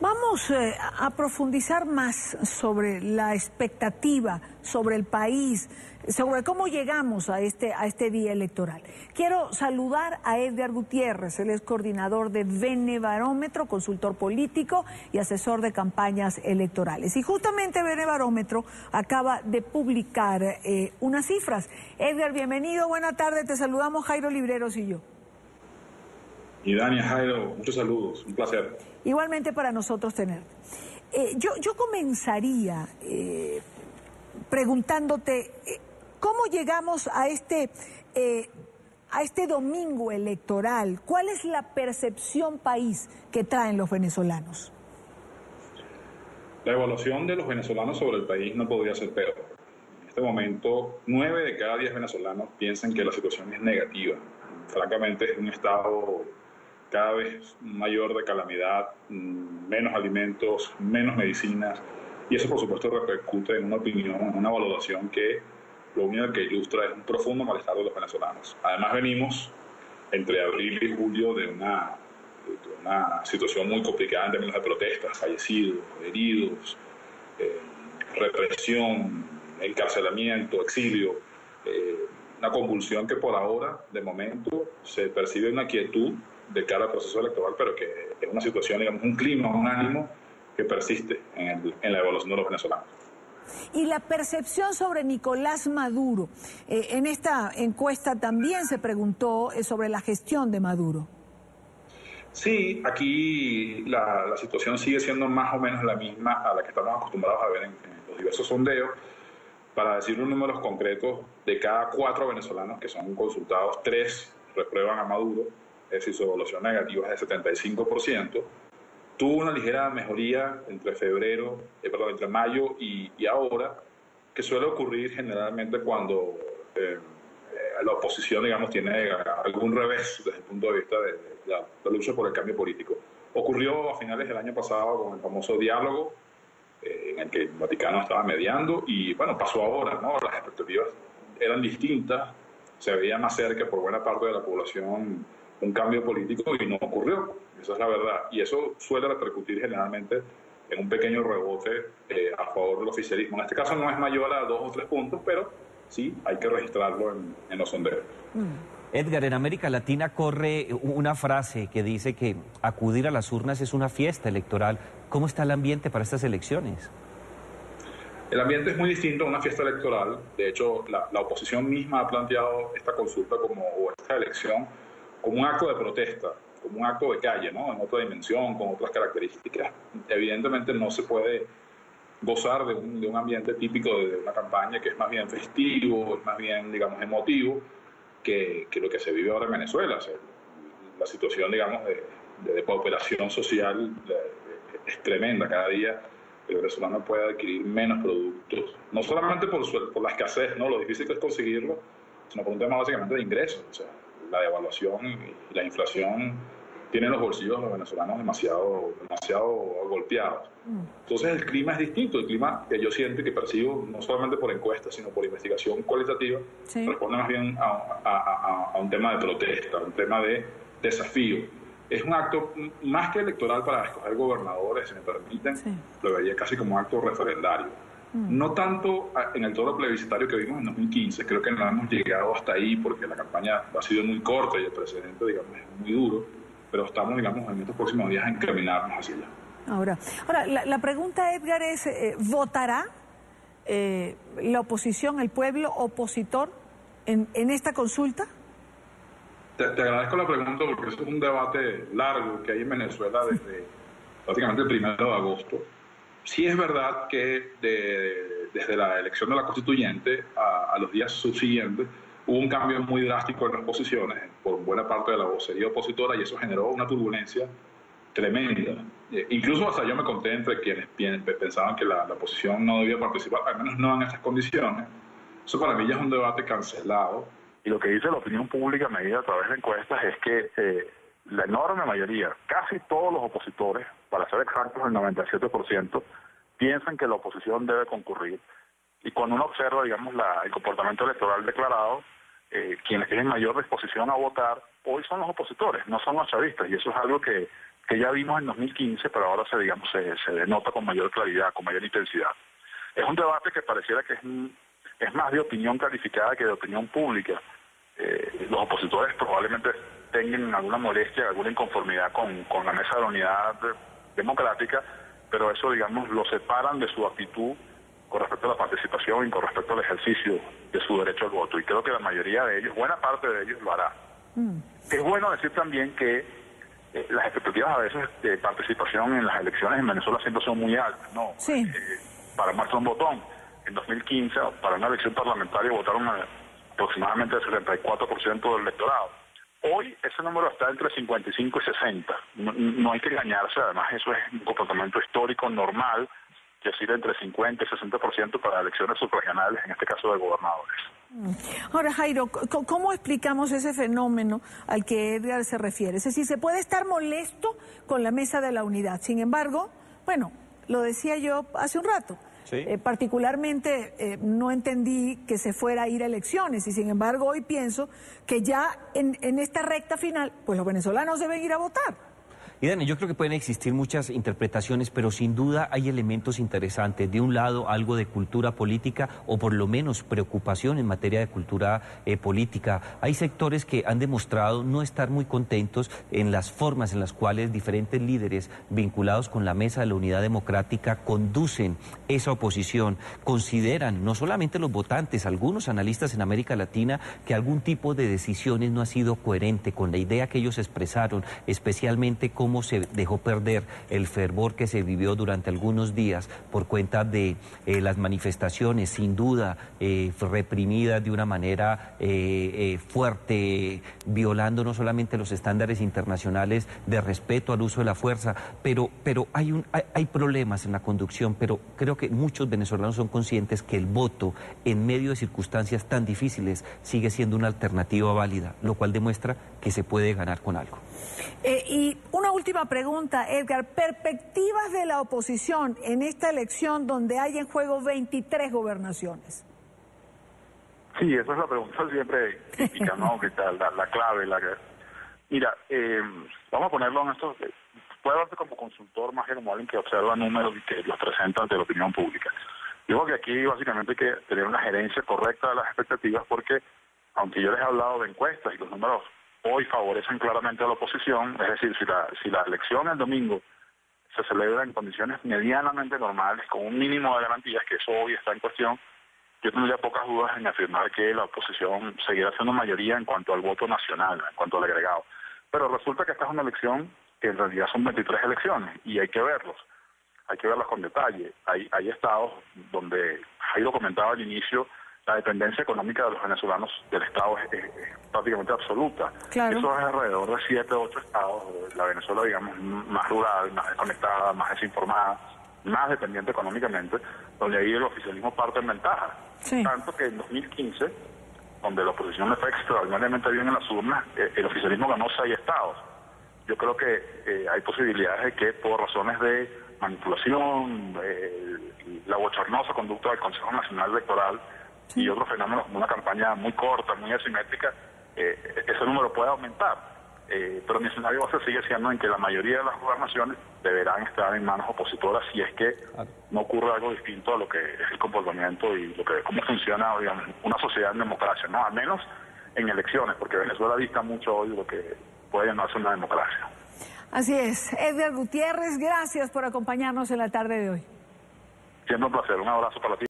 Vamos a profundizar más sobre la expectativa, sobre el país, sobre cómo llegamos a este día electoral. Quiero saludar a Edgar Gutiérrez, él es coordinador de Benebarómetro, consultor político y asesor de campañas electorales. Y justamente Benebarómetro acaba de publicar unas cifras. Edgar, bienvenido, buena tarde, te saludamos Jairo Libreros y yo. Y Dania, Jairo, muchos saludos, un placer. Igualmente para nosotros tenerte. Yo comenzaría preguntándote, ¿cómo llegamos a este domingo electoral? ¿Cuál es la percepción país que traen los venezolanos? La evaluación de los venezolanos sobre el país no podría ser peor. En este momento, 9 de cada 10 venezolanos piensan que la situación es negativa. Francamente, es un estado cada vez mayor de calamidad, menos alimentos, menos medicinas, y eso por supuesto repercute en una opinión, en una valoración que lo único que ilustra es un profundo malestar de los venezolanos. Además venimos entre abril y julio de una situación muy complicada en términos de protestas, fallecidos, heridos, represión, encarcelamiento, exilio, una convulsión que por ahora, de momento, se percibe una quietud de cara al proceso electoral, pero que es una situación, digamos, un clima, un ánimo que persiste en la evaluación de los venezolanos. Y la percepción sobre Nicolás Maduro. En esta encuesta también se preguntó sobre la gestión de Maduro. Sí, aquí la situación sigue siendo más o menos la misma a la que estamos acostumbrados a ver en los diversos sondeos. Para decir los números concretos, de cada 4 venezolanos que son consultados, 3 reprueban a Maduro, es decir, su evaluación negativa es de 75%. Tuvo una ligera mejoría entre mayo y ahora, que suele ocurrir generalmente cuando la oposición, digamos, tiene algún revés desde el punto de vista de la lucha por el cambio político. Ocurrió a finales del año pasado con el famoso diálogo, en el que el Vaticano estaba mediando, y bueno, pasó ahora, ¿no? Las expectativas eran distintas, se veía más cerca por buena parte de la población un cambio político y no ocurrió, esa es la verdad, y eso suele repercutir generalmente en un pequeño rebote a favor del oficialismo. En este caso no es mayor a 2 o 3 puntos, pero sí hay que registrarlo en los sondeos. Edgar, en América Latina corre una frase que dice que acudir a las urnas es una fiesta electoral. ¿Cómo está el ambiente para estas elecciones? El ambiente es muy distinto a una fiesta electoral. De hecho, la oposición misma ha planteado esta consulta o esta elección como un acto de protesta, como un acto de calle, ¿no? En otra dimensión, con otras características. Evidentemente no se puede gozar de un ambiente típico de una campaña que es más bien festivo, es más bien, digamos, emotivo, que lo que se vive ahora en Venezuela. O sea, la situación, digamos, de depauperación social es tremenda. Cada día el venezolano puede adquirir menos productos, no solamente por la escasez, ¿no? Lo difícil que es conseguirlo, sino por un tema básicamente de ingresos. O sea, la devaluación y la inflación tienen los bolsillos de los venezolanos demasiado golpeados. Entonces el clima es distinto, el clima que yo siento y que percibo, no solamente por encuestas, sino por investigación cualitativa, sí, responde más bien a un tema de protesta, a un tema de desafío. Es un acto más que electoral para escoger gobernadores, si me permiten, sí, lo vería casi como un acto referendario. No tanto en el tono plebiscitario que vimos en 2015, creo que no hemos llegado hasta ahí porque la campaña ha sido muy corta y el precedente, digamos, es muy duro, pero estamos, digamos, en estos próximos días a encaminarnos hacia allá. Ahora la pregunta, Edgar, es, ¿votará la oposición, el pueblo opositor en esta consulta? Te agradezco la pregunta porque eso es un debate largo que hay en Venezuela desde prácticamente el 1 de agosto. Sí es verdad que desde la elección de la constituyente a los días subsiguientes hubo un cambio muy drástico en las posiciones por buena parte de la vocería opositora y eso generó una turbulencia tremenda. Incluso hasta yo me conté entre quienes pensaban que la oposición no debía participar, al menos no en estas condiciones. Eso para mí ya es un debate cancelado. Y lo que dice la opinión pública medida a través de encuestas es que la enorme mayoría, casi todos los opositores, para ser exactos el 97%, piensan que la oposición debe concurrir. Y cuando uno observa, digamos, el comportamiento electoral declarado, quienes tienen mayor disposición a votar hoy son los opositores, no son los chavistas. Y eso es algo que que ya vimos en 2015, pero ahora se denota con mayor claridad, con mayor intensidad. Es un debate que pareciera que es más de opinión calificada que de opinión pública. Los opositores probablemente tengan alguna molestia, alguna inconformidad con la mesa de la unidad democrática, pero eso, digamos, lo separan de su actitud con respecto a la participación y con respecto al ejercicio de su derecho al voto. Y creo que la mayoría de ellos, buena parte de ellos, lo hará. Es bueno decir también que las expectativas a veces de participación en las elecciones en Venezuela siempre son muy altas, ¿no? Sí. Para muestra un botón, en 2015, para una elección parlamentaria votaron aproximadamente el 74% del electorado. Hoy ese número está entre 55 y 60. No hay que engañarse, además eso es un comportamiento histórico normal, que oscila entre 50 y 60% para elecciones subregionales, en este caso de gobernadores. Ahora, Jairo, ¿cómo explicamos ese fenómeno al que Edgar se refiere? Es decir, se puede estar molesto con la mesa de la unidad. Sin embargo, bueno, lo decía yo hace un rato. Sí. Particularmente no entendí que se fuera a ir a elecciones y sin embargo hoy pienso que ya en esta recta final, pues los venezolanos deben ir a votar. Y Dani, yo creo que pueden existir muchas interpretaciones, pero sin duda hay elementos interesantes. De un lado, algo de cultura política o por lo menos preocupación en materia de cultura política. Hay sectores que han demostrado no estar muy contentos en las formas en las cuales diferentes líderes vinculados con la Mesa de la Unidad Democrática conducen esa oposición. Consideran, no solamente los votantes, algunos analistas en América Latina, que algún tipo de decisiones no ha sido coherente con la idea que ellos expresaron, especialmente cómo se dejó perder el fervor que se vivió durante algunos días por cuenta de las manifestaciones, sin duda reprimidas de una manera fuerte, violando no solamente los estándares internacionales de respeto al uso de la fuerza, pero hay problemas en la conducción, pero creo que muchos venezolanos son conscientes que el voto en medio de circunstancias tan difíciles sigue siendo una alternativa válida, lo cual demuestra que se puede ganar con algo. Y una última pregunta, Edgar. ¿Perspectivas de la oposición en esta elección donde hay en juego 23 gobernaciones? Sí, esa es la pregunta siempre típica, ¿no? Que está la clave. Mira, vamos a ponerlo en esto. Puede hablarte como consultor más que como alguien que observa números y que los presenta ante la opinión pública. Yo creo que aquí básicamente hay que tener una gerencia correcta de las expectativas porque, aunque yo les he hablado de encuestas y los números hoy favorecen claramente a la oposición, es decir, si la elección el domingo se celebra en condiciones medianamente normales, con un mínimo de garantías, que eso hoy está en cuestión, yo tendría pocas dudas en afirmar que la oposición seguirá siendo mayoría en cuanto al voto nacional, en cuanto al agregado. Pero resulta que esta es una elección que en realidad son 23 elecciones y hay que verlos. Hay que verlas con detalle. Hay estados donde, Jairo comentaba al inicio, la dependencia económica de los venezolanos del Estado es prácticamente absoluta. Claro. Eso es alrededor de 7 o 8 estados, la Venezuela, digamos, más rural, más desconectada, más desinformada, más dependiente económicamente, donde ahí el oficialismo parte en ventaja. Sí. Tanto que en 2015, donde la oposición le fue extraordinariamente bien en las urnas, el oficialismo ganó 6 estados. Yo creo que hay posibilidades de que por razones de manipulación, la bochornosa conducta del Consejo Nacional Electoral, sí, y otros fenómenos como una campaña muy corta, muy asimétrica, ese número puede aumentar. Pero mi escenario base sigue siendo en que la mayoría de las gobernaciones deberán estar en manos opositoras si es que no ocurre algo distinto a lo que es el comportamiento y cómo funciona, digamos, una sociedad en democracia, ¿no? Al menos en elecciones, porque Venezuela dista mucho hoy de lo que puede llamarse una democracia. Así es. Edgar Gutiérrez, gracias por acompañarnos en la tarde de hoy. Siempre un placer. Un abrazo para ti.